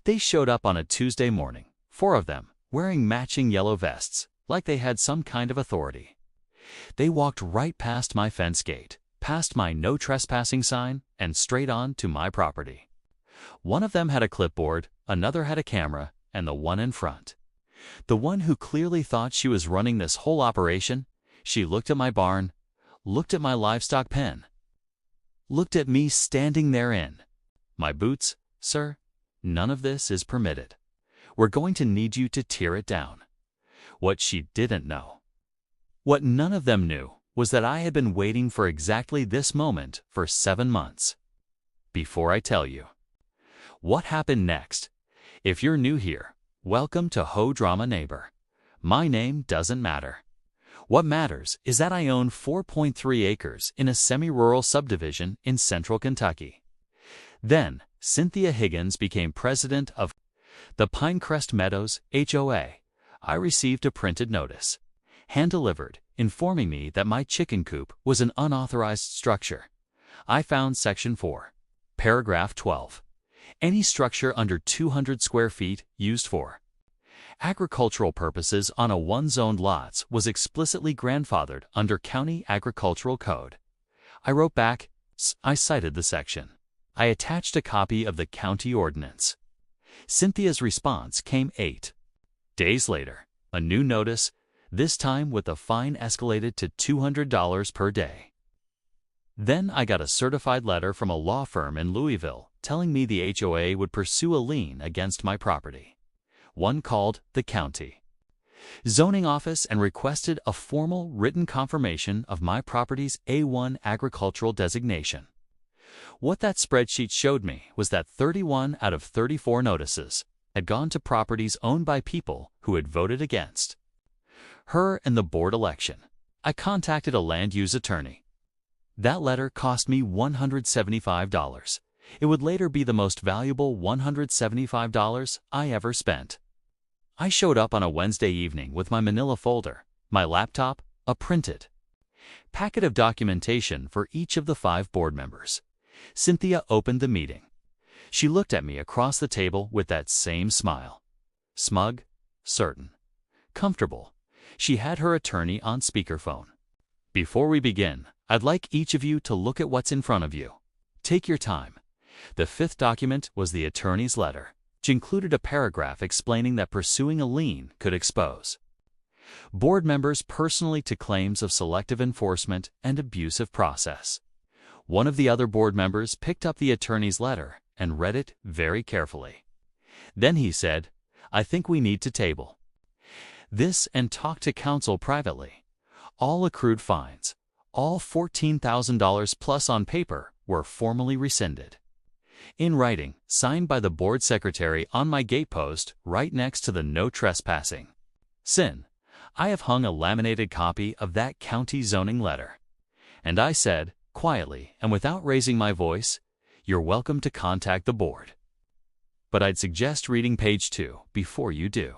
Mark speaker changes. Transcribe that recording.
Speaker 1: They showed up on a Tuesday morning, 4 of them, wearing matching yellow vests, like they had some kind of authority. They walked right past my fence gate, past my no trespassing sign, and straight on to my property. One of them had a clipboard, another had a camera, and the one in front. The one who clearly thought she was running this whole operation, she looked at my barn, looked at my livestock pen, looked at me standing therein. My boots, sir, none of this is permitted. We're going to need you to tear it down. What she didn't know, what none of them knew, was that I had been waiting for exactly this moment for 7 months. Before I tell you what happened next, if you're new here, welcome to HOA Drama Neighbor. My name doesn't matter. What matters is that I own 4.3 acres in a semi-rural subdivision in central Kentucky. Then, Cynthia Higgins became president of the Pinecrest Meadows HOA. I received a printed notice, hand-delivered, informing me that my chicken coop was an unauthorized structure. I found Section 4, Paragraph 12. Any structure under 200 square feet used for agricultural purposes on a one-zoned lots was explicitly grandfathered under County Agricultural Code. I wrote back, I cited the section. I attached a copy of the county ordinance. Cynthia's response came 8 days later, a new notice, this time with the fine escalated to $200 per day. Then I got a certified letter from a law firm in Louisville telling me the HOA would pursue a lien against my property. One called the county zoning office and requested a formal written confirmation of my property's A1 agricultural designation. What that spreadsheet showed me was that 31 out of 34 notices had gone to properties owned by people who had voted against her in the board election. I contacted a land use attorney. That letter cost me $175. It would later be the most valuable $175 I ever spent. I showed up on a Wednesday evening with my manila folder, my laptop, a printed packet of documentation for each of the 5 board members. Cynthia opened the meeting. She looked at me across the table with that same smile. Smug, certain, comfortable. She had her attorney on speakerphone. Before we begin, I'd like each of you to look at what's in front of you. Take your time. The 5th document was the attorney's letter, which included a paragraph explaining that pursuing a lien could expose board members personally to claims of selective enforcement and abusive process. One of the other board members picked up the attorney's letter and read it very carefully. Then he said, I think we need to table this and talk to counsel privately. All accrued fines, all $14,000 plus on paper, were formally rescinded. In writing, signed by the board secretary on my gatepost right next to the no trespassing sign. I have hung a laminated copy of that county zoning letter. And I said, quietly and without raising my voice, you're welcome to contact the board. But I'd suggest reading page 2 before you do.